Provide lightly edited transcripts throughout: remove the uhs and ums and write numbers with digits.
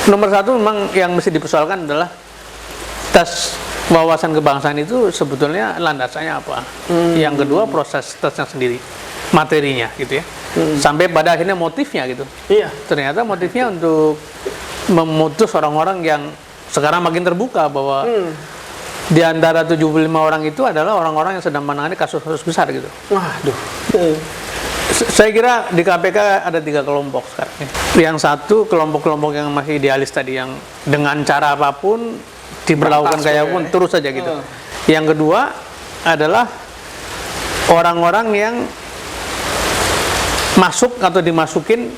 Nomor satu memang yang mesti dipersoalkan adalah tes wawasan kebangsaan itu sebetulnya landasannya apa. Yang kedua proses tesnya sendiri, materinya gitu ya. Sampai pada akhirnya motifnya gitu. Iya. Ternyata motifnya untuk memutus orang-orang yang sekarang makin terbuka bahwa di antara 75 orang itu adalah orang-orang yang sedang menangani kasus-kasus besar gitu. Waduh. Saya kira di KPK ada 3 kelompok sekarang. Yang satu kelompok-kelompok yang masih idealis tadi, yang dengan cara apapun diberlakukan kayak pun terus saja gitu. Yang kedua adalah orang-orang yang masuk atau dimasukin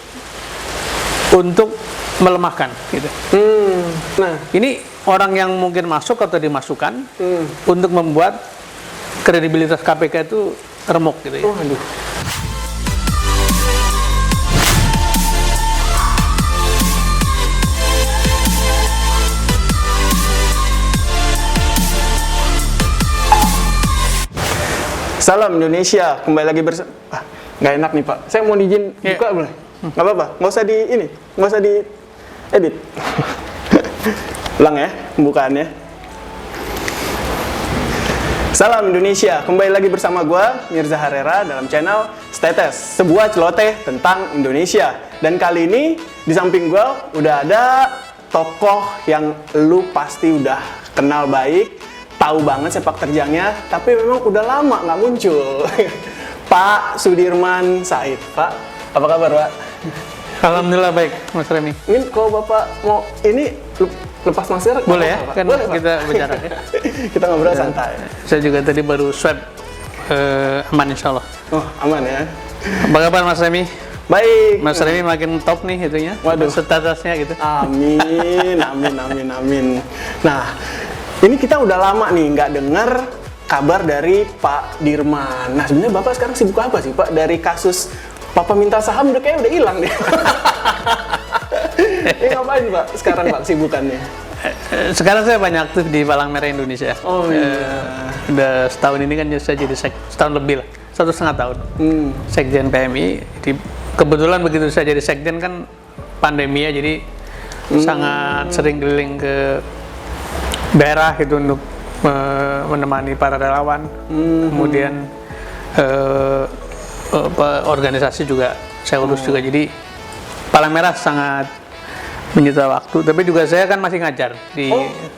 untuk melemahkan gitu. Nah, Ini orang yang mungkin masuk atau dimasukkan untuk membuat kredibilitas KPK itu remuk gitu ya. waduh. Salam Indonesia, kembali lagi bersama. Nggak enak nih Pak. Saya mau izin buka boleh? Nggak apa-apa. Nggak usah nggak usah di edit. Ulang ya pembukaannya. Salam Indonesia, kembali lagi bersama gua Mirza Harera dalam channel Status, sebuah celoteh tentang Indonesia. Dan kali ini di samping gua udah ada tokoh yang lu pasti udah kenal baik, tahu banget sepak terjangnya, tapi memang udah lama nggak muncul. Pak Sudirman Said. Pak, apa kabar Pak? Alhamdulillah baik, Mas Remi. Ini kalau Bapak mau ini lepas masker Boleh ya, apa, Pak? kan Boleh, Pak? kita bicara ya. Kita ngobrol santai. Saya juga tadi baru swab, aman insya Allah. Oh, aman ya. Apa kabar Mas Remi? Baik. Mas Remi makin top nih itunya, Waduh. statusnya gitu. Amin, amin. Nah, ini kita udah lama nih nggak dengar kabar dari Pak Dirman. Nah, sebenarnya Bapak sekarang sibuk apa sih Pak? Dari kasus Papa minta saham kayaknya udah hilang deh. Ini ngapain Pak sekarang Pak sibukannya? Sekarang saya banyak aktif di Palang Merah Indonesia. Oh iya. Udah setahun ini kan saya jadi setahun lebih lah, 1,5 tahun. Sekjen PMI. Jadi kebetulan begitu saya jadi sekjen kan pandemi ya, jadi sangat sering keliling ke daerah gitu untuk menemani para relawan. Kemudian organisasi juga saya urus juga. Jadi Palang Merah sangat menyita waktu, tapi juga saya kan masih ngajar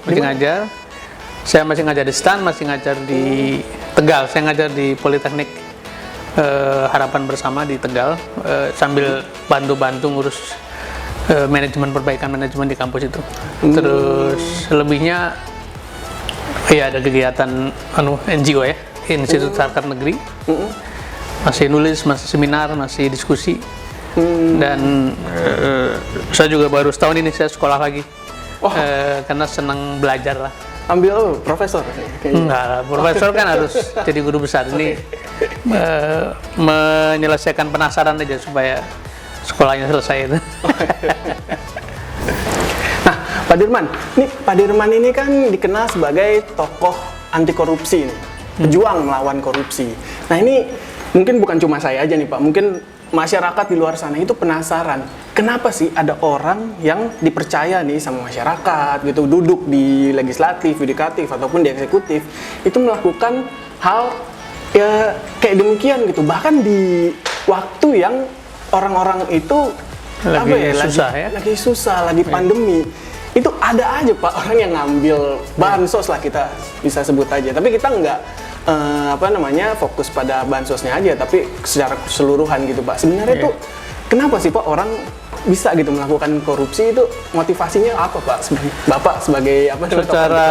ngajar. Saya masih ngajar di STAN, masih ngajar di Tegal. Saya ngajar di Politeknik Harapan Bersama di Tegal, sambil bantu-bantu ngurus manajemen, perbaikan manajemen di kampus itu. Terus selebihnya ya ada kegiatan NGO ya, Institut Sarkat Negeri. Masih nulis, masih seminar, masih diskusi. Dan saya juga baru setahun ini saya sekolah lagi. Karena senang belajar lah. Ambil profesor? Enggak lah, profesor kan harus jadi guru besar. Ini menyelesaikan penasaran aja supaya sekolahnya selesai itu. Nah, Pak Dirman, Pak Dirman ini kan dikenal sebagai tokoh anti korupsi nih, pejuang melawan korupsi. Nah, ini mungkin bukan cuma saya aja nih Pak, mungkin masyarakat di luar sana itu penasaran, kenapa sih ada orang yang dipercaya nih sama masyarakat gitu, duduk di legislatif, yudikatif ataupun di eksekutif, itu melakukan hal ya kayak demikian gitu, bahkan di waktu yang orang-orang itu lagi susah, lagi pandemi. Itu ada aja Pak orang yang ngambil bansos lah, kita bisa sebut aja, tapi kita nggak fokus pada bansosnya aja, tapi secara keseluruhan gitu Pak. Sebenarnya itu kenapa sih Pak orang bisa gitu melakukan korupsi, itu motivasinya apa Pak? Bapak sebagai secara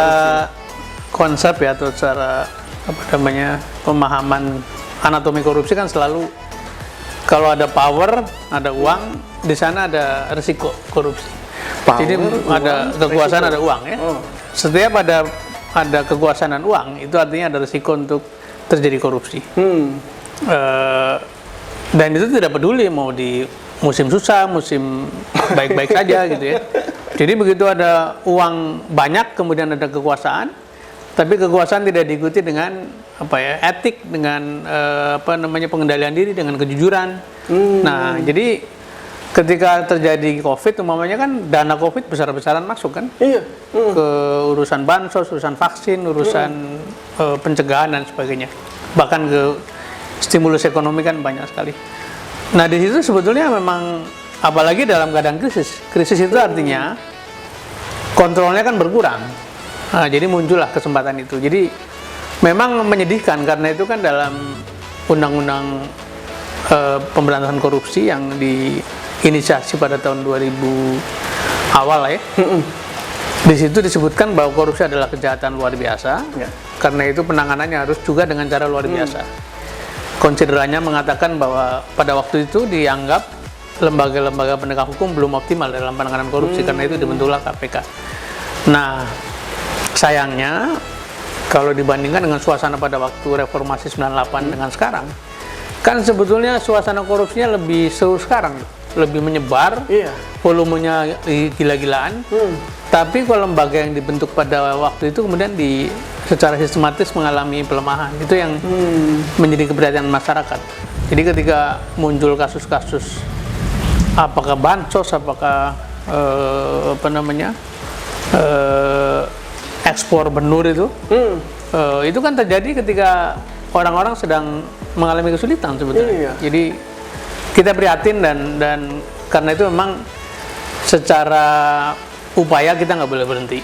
konsep ya, atau secara pemahaman anatomi korupsi kan selalu kalau ada power, ada uang, di sana ada risiko korupsi. Jadi ada kekuasaan, ada uang ya. Setiap ada kekuasaan dan uang, itu artinya ada risiko untuk terjadi korupsi. Dan itu tidak peduli mau di musim susah, musim baik-baik saja gitu ya. Jadi begitu ada uang banyak, kemudian ada kekuasaan, tapi kekuasaan tidak diikuti dengan etik, dengan pengendalian diri, dengan kejujuran. Nah, jadi ketika terjadi COVID, umpamanya kan dana COVID besar-besaran masuk kan Iya. ke urusan bansos, urusan vaksin, urusan pencegahan dan sebagainya. Bahkan ke stimulus ekonomi kan banyak sekali. Nah di situ sebetulnya memang apalagi dalam keadaan krisis. Krisis itu artinya kontrolnya kan berkurang. Nah, jadi muncullah kesempatan itu. Jadi memang menyedihkan karena itu kan dalam undang-undang pemberantasan korupsi yang diinisiasi pada tahun 2000 awal ya. Di situ disebutkan bahwa korupsi adalah kejahatan luar biasa. Ya. Karena itu penanganannya harus juga dengan cara luar biasa. Konsiderannya mengatakan bahwa pada waktu itu dianggap lembaga-lembaga penegak hukum belum optimal dalam penanganan korupsi, karena itu dibentuklah KPK. Nah, sayangnya kalau dibandingkan dengan suasana pada waktu reformasi 98 dengan sekarang, kan sebetulnya suasana korupsinya lebih seru sekarang, lebih menyebar, Iya. volumenya gila-gilaan. Tapi kalau lembaga yang dibentuk pada waktu itu kemudian secara sistematis mengalami pelemahan, itu yang menjadi keperhatian masyarakat. Jadi ketika muncul kasus-kasus apakah bansos, apakah ekspor benur itu kan terjadi ketika orang-orang sedang mengalami kesulitan sebetulnya. Iya. Jadi kita prihatin dan karena itu memang secara upaya kita nggak boleh berhenti.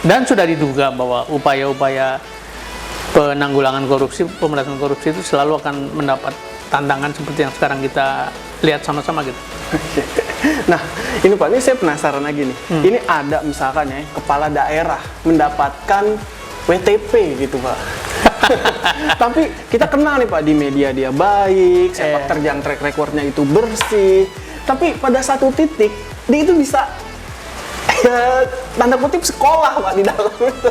Dan sudah diduga bahwa upaya-upaya penanggulangan korupsi, pemberantasan korupsi itu selalu akan mendapat tantangan seperti yang sekarang kita lihat sama-sama gitu. Nah, ini Pak, ini saya penasaran lagi nih. Ini ada misalkan ya, kepala daerah mendapatkan WTP gitu Pak. Tapi kita kenal nih Pak, di media dia baik, sepak terjang track recordnya itu bersih. Tapi pada satu titik, dia itu bisa tanda kutip sekolah Pak di dalam itu.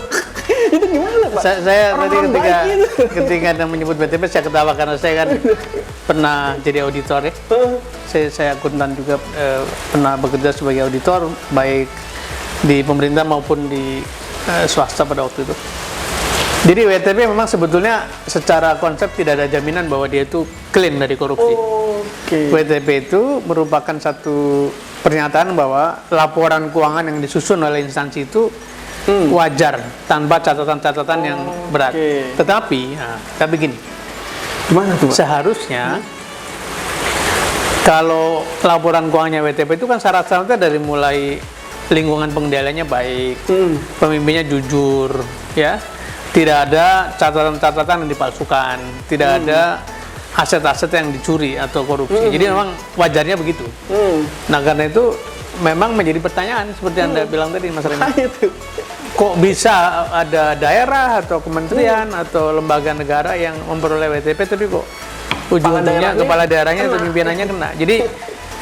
Itu gimana Pak? Saya tadi Orang-orang baik gitu. ketika Anda menyebut WTP saya ketawa karena saya kan pernah jadi auditor ya. Saya akuntan juga, pernah bekerja sebagai auditor baik di pemerintah maupun di swasta pada waktu itu. Jadi WTP memang sebetulnya secara konsep tidak ada jaminan bahwa dia itu clean dari korupsi. Oke. WTP itu merupakan satu pernyataan bahwa laporan keuangan yang disusun oleh instansi itu wajar tanpa catatan-catatan yang berat. Tapi gini, Gimana tuh Pak? seharusnya kalau laporan keuangannya WTP itu kan syarat-syaratnya dari mulai lingkungan pengendaliannya baik, pemimpinnya jujur, ya, tidak ada catatan-catatan yang dipalsukan, tidak ada aset-aset yang dicuri atau korupsi. Jadi memang wajarnya begitu. Nah karena itu memang menjadi pertanyaan seperti Anda bilang tadi Mas Reni. Kok bisa ada daerah atau kementerian atau lembaga negara yang memperoleh WTP tapi kok ujung-ujungnya kepala daerahnya atau pimpinannya kena. Jadi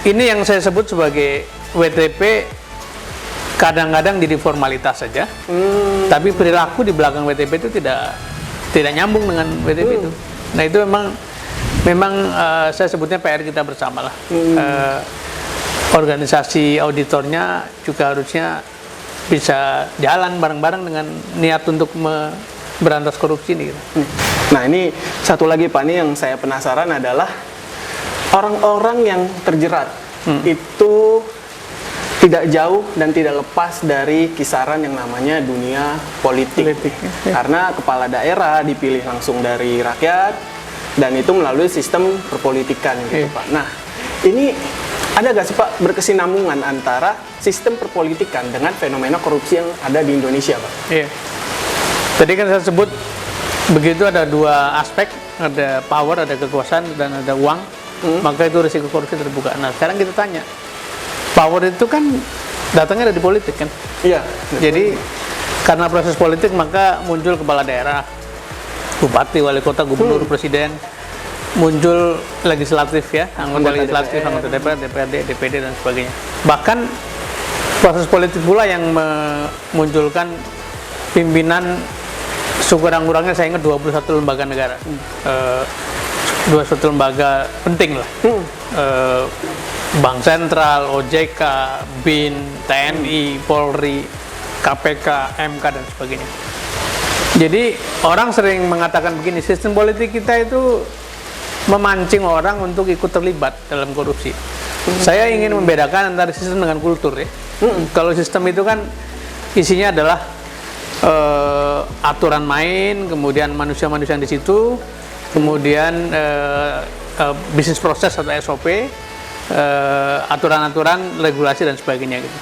ini yang saya sebut sebagai WTP kadang-kadang jadi formalitas saja. Tapi perilaku di belakang WTP itu tidak nyambung dengan WTP itu. Nah itu memang saya sebutnya PR kita bersama lah. Organisasi auditornya juga harusnya bisa jalan bareng-bareng dengan niat untuk berantas korupsi ini. Nah ini satu lagi Pak, ini yang saya penasaran adalah orang-orang yang terjerat itu tidak jauh dan tidak lepas dari kisaran yang namanya dunia politik. Karena kepala daerah dipilih langsung dari rakyat dan itu melalui sistem perpolitikan gitu Pak. Nah ini ada nggak sih Pak berkesinambungan antara sistem perpolitikan dengan fenomena korupsi yang ada di Indonesia Pak? Iya. Tadi kan saya sebut begitu ada dua aspek, ada power, ada kekuasaan dan ada uang. Maka itu risiko korupsi terbuka. Nah sekarang kita tanya, power itu kan datangnya dari politik kan? Iya. Jadi karena proses politik maka muncul kepala daerah, bupati, wali kota, gubernur, presiden. Muncul legislatif ya, anggota legislatif, anggota DPR, DPRD, DPD dan sebagainya. Bahkan proses politik pula yang memunculkan pimpinan sekurang-kurangnya saya ingat 21 lembaga negara. 21 lembaga penting lah. Bank Sentral, OJK, BIN, TNI, Polri, KPK, MK dan sebagainya. Jadi orang sering mengatakan begini, sistem politik kita itu memancing orang untuk ikut terlibat dalam korupsi. Saya ingin membedakan antara sistem dengan kultur ya. Kalau sistem itu kan isinya adalah aturan main, kemudian manusia-manusia di situ, kemudian bisnis proses atau SOP, aturan-aturan, regulasi dan sebagainya gitu.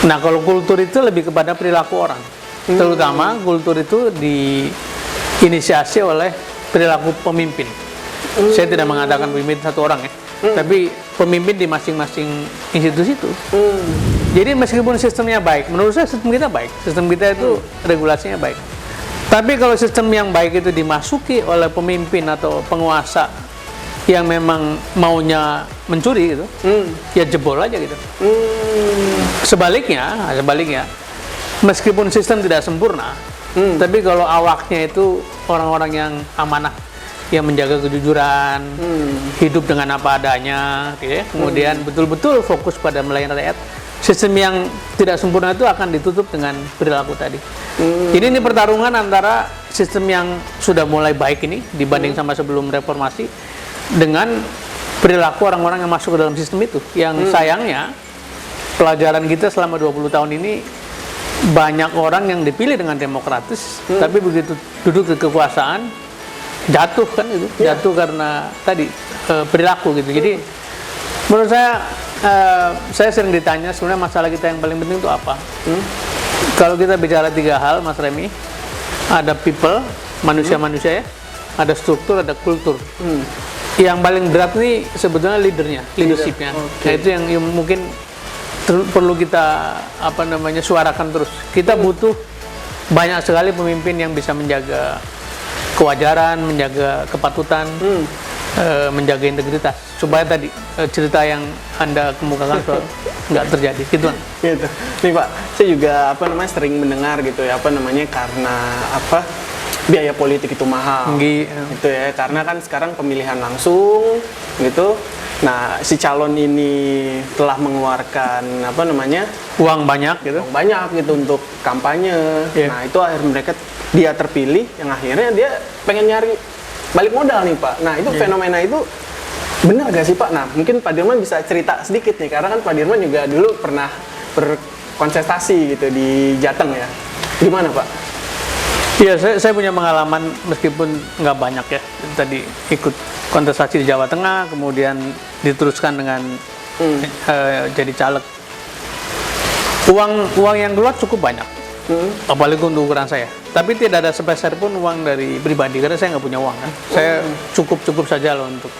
Nah, kalau kultur itu lebih kepada perilaku orang. Terutama kultur itu diinisiasi oleh perilaku pemimpin. Saya tidak mengatakan pemimpin satu orang ya, tapi pemimpin di masing-masing institusi itu. Jadi meskipun sistemnya baik, menurut saya sistem kita baik, sistem kita itu regulasinya baik. Tapi kalau sistem yang baik itu dimasuki oleh pemimpin atau penguasa yang memang maunya mencuri gitu, ya jebol aja gitu. Sebaliknya, meskipun sistem tidak sempurna, tapi kalau awaknya itu orang-orang yang amanah, yang menjaga kejujuran, hidup dengan apa adanya, gitu ya. Kemudian betul-betul fokus pada melayani rakyat. Sistem yang tidak sempurna itu akan ditutup dengan perilaku tadi. Jadi ini pertarungan antara sistem yang sudah mulai baik ini dibanding sama sebelum reformasi dengan perilaku orang-orang yang masuk ke dalam sistem itu. Yang sayangnya pelajaran kita selama 20 tahun ini banyak orang yang dipilih dengan demokratis, tapi begitu duduk di kekuasaan jatuh kan itu, jatuh karena tadi perilaku gitu. Jadi menurut saya sering ditanya sebenarnya masalah kita yang paling penting itu apa? Kalau kita bicara 3 hal, Mas Remy, ada people, manusia-manusia ya, ada struktur, ada kultur. Yang paling berat nih sebetulnya leadershipnya. Nah itu yang mungkin perlu kita suarakan terus. Kita butuh banyak sekali pemimpin yang bisa menjaga kewajaran, menjaga kepatutan, menjaga integritas, supaya tadi cerita yang Anda kemukakan nggak terjadi, gitu kan? Gitu. Nih Pak, saya juga sering mendengar gitu ya, karena biaya politik itu mahal, gitu ya, karena kan sekarang pemilihan langsung, gitu. Nah, si calon ini telah mengeluarkan uang banyak gitu, untuk kampanye. Nah, itu akhirnya dia terpilih, yang akhirnya dia pengen nyari balik modal nih Pak. Nah, itu fenomena itu benar gak sih Pak? Nah, mungkin Pak Dirman bisa cerita sedikit nih, karena kan Pak Dirman juga dulu pernah berkontestasi gitu di Jateng ya. Gimana Pak? Iya, saya punya pengalaman meskipun nggak banyak ya. Tadi ikut kontestasi di Jawa Tengah, kemudian diteruskan dengan jadi caleg. Uang yang keluar cukup banyak, apalagi untuk ukuran saya. Tapi tidak ada sepeser pun uang dari pribadi, karena saya nggak punya uang kan. Saya cukup saja loh untuk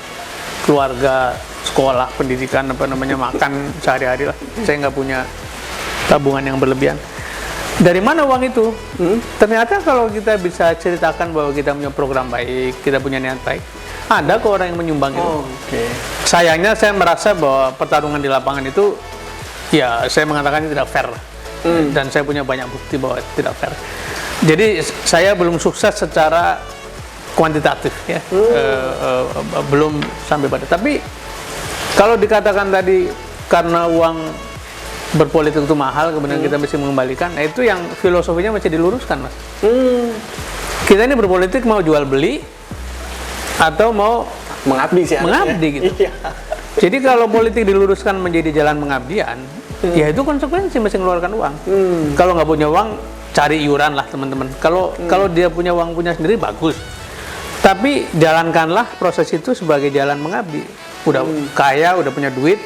keluarga, sekolah, pendidikan, makan sehari-hari lah. Saya nggak punya tabungan yang berlebihan. Dari mana uang itu? Ternyata kalau kita bisa ceritakan bahwa kita punya program baik, kita punya niat baik, ada kok orang yang menyumbang itu. Sayangnya saya merasa bahwa pertarungan di lapangan itu, ya saya mengatakan ini tidak fair. Dan saya punya banyak bukti bahwa tidak fair. Jadi saya belum sukses secara kuantitatif ya, belum sampai pada. Tapi kalau dikatakan tadi karena uang berpolitik itu mahal, kemudian kita mesti mengembalikan, nah itu yang filosofinya masih diluruskan Mas. Kita ini berpolitik mau jual beli atau mau mengabdi gitu. Jadi kalau politik diluruskan menjadi jalan pengabdian, ya itu konsekuensi mesti mengeluarkan uang. Kalau nggak punya uang, cari iuran lah teman-teman. Kalau dia punya uang punya sendiri bagus. Tapi jalankanlah proses itu sebagai jalan mengabdi. Udah kaya, udah punya duit,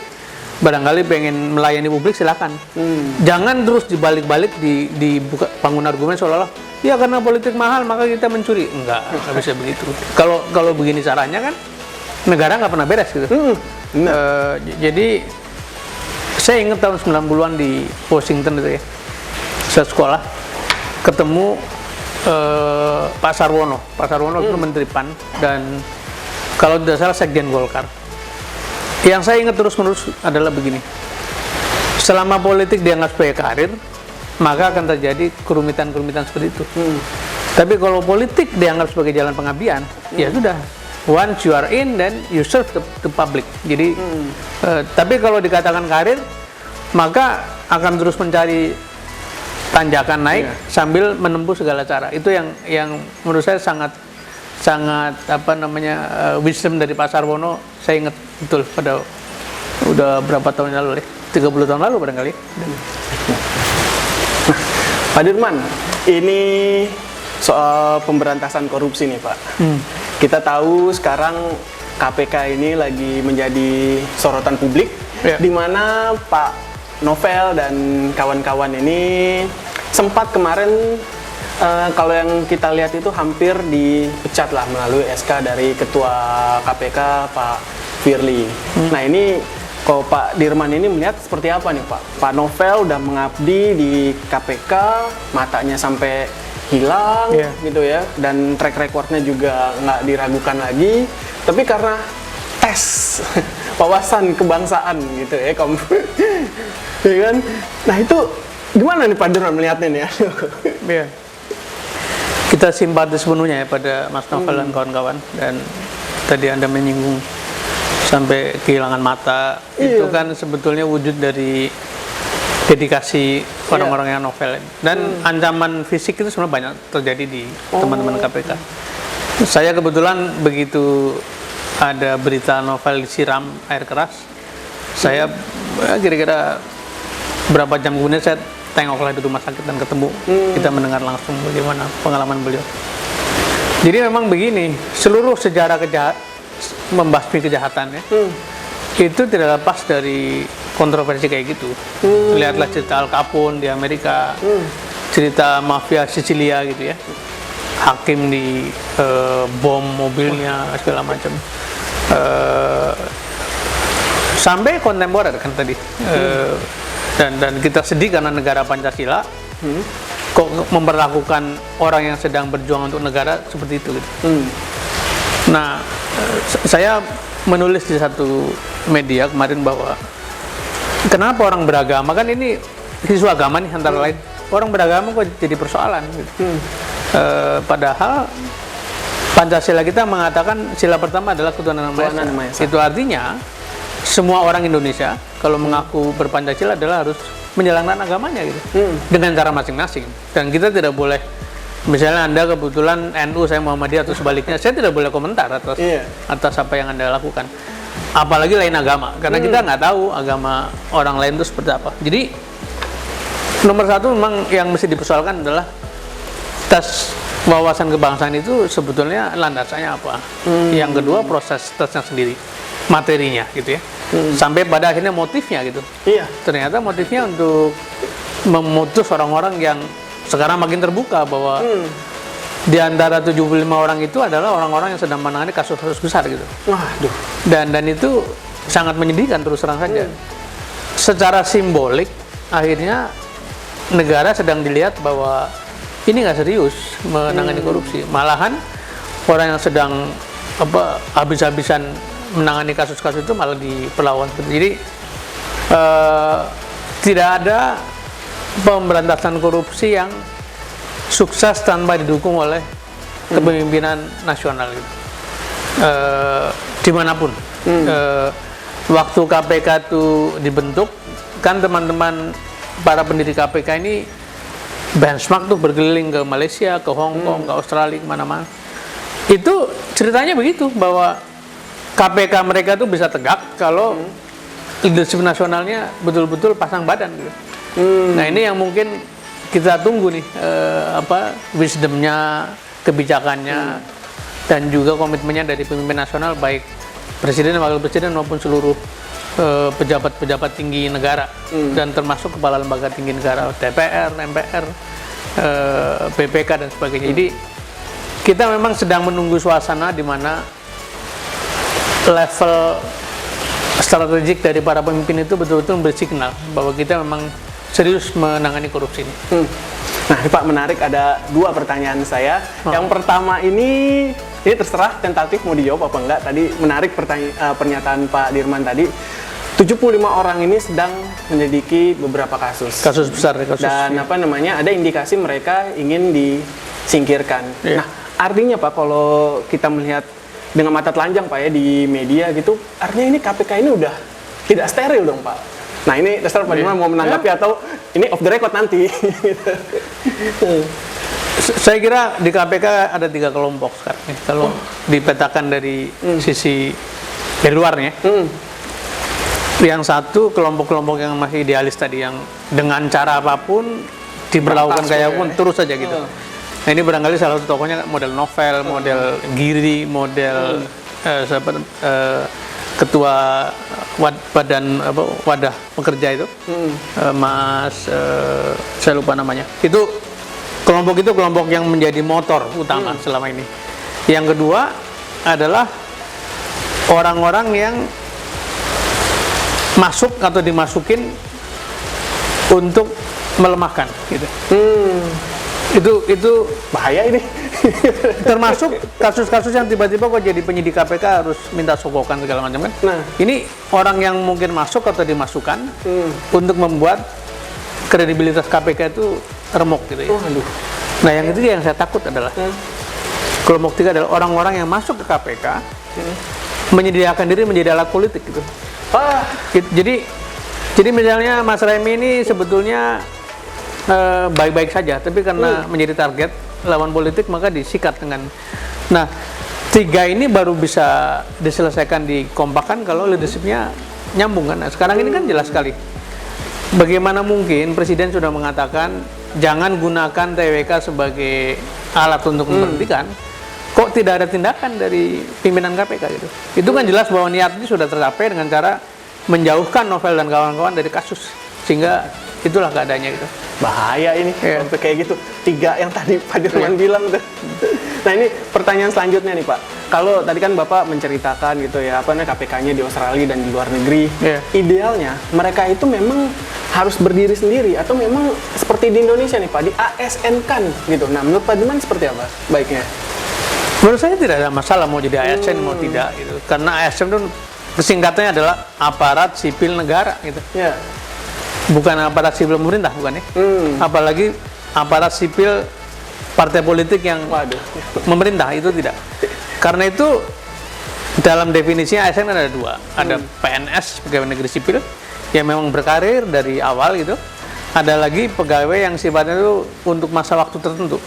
barangkali pengen melayani publik, silakan. Jangan terus dibalik-balik dibuka bangun argumen seolah-olah ya karena politik mahal maka kita mencuri. Enggak bisa begitu. Kalau begini caranya kan negara nggak pernah beres gitu. Jadi saya ingat tahun 90-an di Washington itu ya, saya sekolah ketemu Pak Sarwono. Pak Sarwono itu Menteri PAN dan kalau tidak salah Sekjen Golkar. Yang saya ingat terus-menerus adalah begini, selama politik dianggap sebagai karir, maka akan terjadi kerumitan-kerumitan seperti itu. Tapi kalau politik dianggap sebagai jalan pengabdian, ya sudah, once you are in, then you serve the public. Jadi, tapi kalau dikatakan karir, maka akan terus mencari tanjakan naik sambil menempuh segala cara. Itu yang menurut saya sangat wisdom dari Pak Sarwono. Saya ingat betul pada udah berapa tahun yang lalu deh, 30 tahun lalu barangkali. Pak Dirman, ini soal pemberantasan korupsi nih Pak. Kita tahu sekarang KPK ini lagi menjadi sorotan publik, di mana Pak Novel dan kawan-kawan ini sempat kemarin kalau yang kita lihat itu hampir dipecat lah melalui SK dari Ketua KPK Pak Firly. Nah ini kalau Pak Dirman ini melihat seperti apa nih Pak? Pak Novel udah mengabdi di KPK, matanya sampai hilang gitu ya, dan track recordnya juga nggak diragukan lagi. Tapi karena tes wawasan kebangsaan gitu ya, ya kan? Nah itu gimana nih Pak Dirman melihatnya nih? Iya. Kita simpati sepenuhnya ya pada Mas Novel dan kawan-kawan. Dan tadi Anda menyinggung sampai kehilangan mata, itu kan sebetulnya wujud dari dedikasi orang-orang yang Novel. Dan ancaman fisik itu sebenarnya banyak terjadi di teman-teman KPK. Saya kebetulan begitu ada berita Novel disiram air keras, saya kira-kira berapa jam kemudian saya tengoklah di rumah sakit dan ketemu, kita mendengar langsung bagaimana pengalaman beliau. Jadi memang begini, seluruh sejarah membasmi kejahatan ya, itu tidak lepas dari kontroversi kayak gitu. Lihatlah cerita Al Capone di Amerika, cerita mafia Sicilia gitu ya, hakim di bom mobilnya segala macam, sampai kontemporer kan tadi. Dan kita sedih karena negara Pancasila kok memperlakukan orang yang sedang berjuang untuk negara seperti itu gitu. Nah, saya menulis di satu media kemarin bahwa kenapa orang beragama, kan ini isu agama nih antara lain, orang beragama kok jadi persoalan gitu. Padahal Pancasila kita mengatakan sila pertama adalah ketuhanan yang Maha Esa. Itu artinya semua orang Indonesia kalau mengaku berpancasila adalah harus menjalankan agamanya gitu, dengan cara masing-masing. Dan kita tidak boleh, misalnya Anda kebetulan NU, saya Muhammadiyah atau sebaliknya, saya tidak boleh komentar atas apa yang Anda lakukan, apalagi lain agama, karena kita nggak tahu agama orang lain itu seperti apa. Jadi nomor satu memang yang mesti dipersoalkan adalah tes wawasan kebangsaan itu sebetulnya landasannya apa. Yang kedua proses tesnya sendiri, materinya gitu ya, sampai pada akhirnya motifnya gitu. Ternyata motifnya untuk memutus orang-orang yang sekarang makin terbuka bahwa di antara 75 orang itu adalah orang-orang yang sedang menangani kasus-kasus besar gitu. Dan itu sangat menyedihkan terus terang saja. Secara simbolik akhirnya negara sedang dilihat bahwa ini nggak serius menangani korupsi, malahan orang yang sedang habis-habisan menangani kasus-kasus itu malah diperlawan. Jadi tidak ada pemberantasan korupsi yang sukses tanpa didukung oleh kepemimpinan nasional gitu. Dimanapun. Waktu KPK itu dibentuk, kan teman-teman para pendiri KPK ini benchmark tuh berkeliling ke Malaysia, ke Hong Kong, ke Australia, kemana-mana. Itu ceritanya begitu, bahwa KPK mereka tuh bisa tegak kalau leadership nasionalnya betul-betul pasang badan gitu. Nah ini yang mungkin kita tunggu nih, wisdomnya, kebijakannya, dan juga komitmennya dari pemimpin nasional, baik presiden, wakil presiden maupun seluruh pejabat-pejabat tinggi negara, dan termasuk kepala lembaga tinggi negara, DPR, MPR, BPK dan sebagainya. Jadi kita memang sedang menunggu suasana di mana level strategik dari para pemimpin itu betul-betul bersignal bahwa kita memang serius menangani korupsi ini. Nah, Pak, menarik, ada dua pertanyaan saya. Yang pertama ini terserah tentatif mau dijawab apa enggak. Tadi menarik pernyataan Pak Dirman tadi. 75 orang ini sedang menyelidiki beberapa kasus. Kasus besar ya, dan ada indikasi mereka ingin disingkirkan. Nah, artinya Pak, kalau kita melihat dengan mata telanjang Pak ya di media gitu, artinya ini KPK ini udah tidak steril dong Pak. Nah ini terserah Pak Dirman mau menanggapi atau ini off the record nanti. Saya kira di KPK ada 3 kelompok sekarang ya. Kalau dipetakan dari sisi dari luarnya, Yang satu kelompok-kelompok yang masih idealis tadi, yang dengan cara apapun diberlakukan kayak apapun terus saja gitu. Nah ini barangkali salah satu tokohnya model novel, model Giri, model ketua wadah pekerja itu, Mas saya lupa namanya. Itu kelompok yang menjadi motor utama selama ini. Yang kedua adalah orang-orang yang masuk atau dimasukin untuk melemahkan gitu. Itu Bahaya ini. termasuk kasus-kasus yang tiba-tiba kok jadi penyidik KPK harus minta sogokan segala macam kan. Nah, Ini orang yang mungkin masuk atau dimasukkan untuk membuat kredibilitas KPK itu remuk gitu ya. aduh. Nah yang ketiga yang saya takut adalah kelompok tiga adalah orang-orang yang masuk ke KPK menyediakan diri menjadi alat politik gitu. Jadi misalnya Mas Remi ini sebetulnya baik-baik saja, tapi karena menjadi target lawan politik maka disikat dengan. Nah, tiga ini baru bisa diselesaikan, dikompakkan kalau leadershipnya nyambung kan. Nah, sekarang ini kan jelas sekali. Bagaimana mungkin Presiden sudah mengatakan jangan gunakan TWK sebagai alat untuk memberhentikan, kok tidak ada tindakan dari pimpinan KPK gitu. Itu kan jelas bahwa niat ini sudah tercapai dengan cara menjauhkan Novel dan kawan-kawan dari kasus, sehingga itulah keadaannya gitu. Bahaya ini sampai kayak gitu. Tiga yang tadi Pak Dirman bilang tuh. Nah ini pertanyaan selanjutnya nih Pak. Kalau tadi kan Bapak menceritakan gitu ya, apa namanya KPK-nya di Australia dan di luar negeri. Idealnya mereka itu memang harus berdiri sendiri atau memang seperti di Indonesia nih Pak, di ASN-kan gitu. Nah menurut Pak Dirman seperti apa baiknya? Menurut saya tidak ada masalah mau jadi ASN mau tidak gitu. Karena ASN itu kesingkatannya adalah aparat sipil negara gitu. Ya. Bukan aparat sipil pemerintah, bukan ya? Apalagi aparat sipil partai politik yang memerintah, itu tidak. Karena itu dalam definisinya ASN ada dua, ada PNS pegawai negeri sipil yang memang berkarir dari awal gitu. Ada lagi pegawai yang sifatnya itu untuk masa waktu tertentu.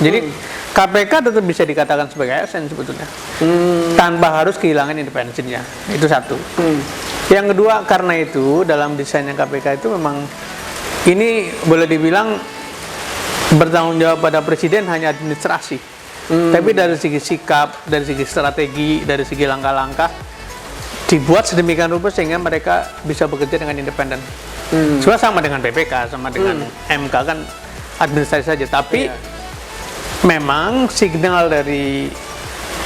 Jadi KPK tetap bisa dikatakan sebagai ASN sebetulnya, tanpa harus kehilangan independensinya. Itu satu. Yang kedua, karena itu dalam desainnya KPK itu memang ini boleh dibilang bertanggung jawab pada Presiden hanya administrasi. Tapi dari segi sikap, dari segi strategi, dari segi langkah-langkah dibuat sedemikian rupa sehingga mereka bisa bekerja dengan independen. Sebenarnya sama dengan BPK, sama dengan MK kan administrasi saja. Tapi memang signal dari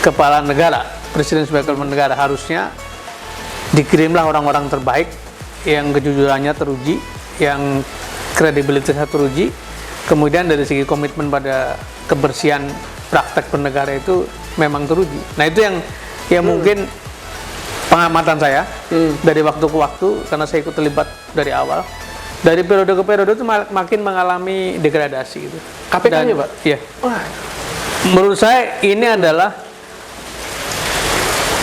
kepala negara, Presiden sebagai kepala negara harusnya dikirimlah orang-orang terbaik yang kejujurannya teruji, yang kredibilitasnya teruji, kemudian dari segi komitmen pada kebersihan praktek bernegara itu memang teruji. Nah itu yang mungkin pengamatan saya dari waktu ke waktu, karena saya ikut terlibat dari awal, dari periode ke periode itu makin mengalami degradasi gitu. KPK-nya Pak? Iya. Menurut saya ini adalah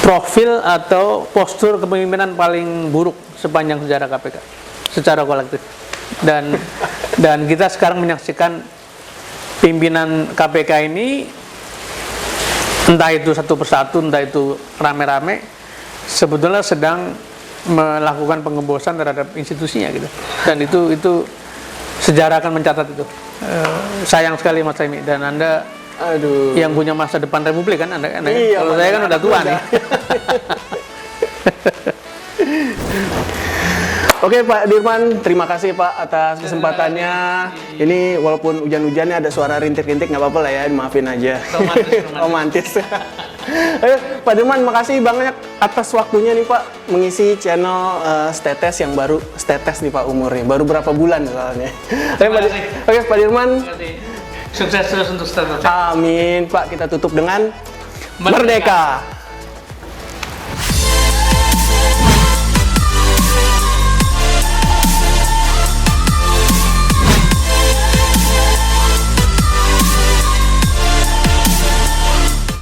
profil atau postur kepemimpinan paling buruk sepanjang sejarah KPK secara kolektif, dan kita sekarang menyaksikan pimpinan KPK ini entah itu satu persatu, entah itu rame-rame, sebetulnya sedang melakukan pengembosan terhadap institusinya gitu, dan itu sejarah akan mencatat itu. Sayang sekali Mas Emi, dan Anda yang punya masa depan Republik kan Anda kan? Iya, kalau saya kan udah tua nih. Oke Pak Dirman, terima kasih Pak atas kesempatannya. Ini walaupun hujan-hujannya ada suara rintik-rintik, nggak apa-apa lah ya, maafin aja. Romantis. Pak Dirman, makasih banyak atas waktunya nih Pak, mengisi channel Stetes yang baru. Stetes nih Pak umurnya, baru berapa bulan soalnya. Oke Pak Dirman. Sukses terus untuk startup. Amin Pak, kita tutup dengan Merdeka.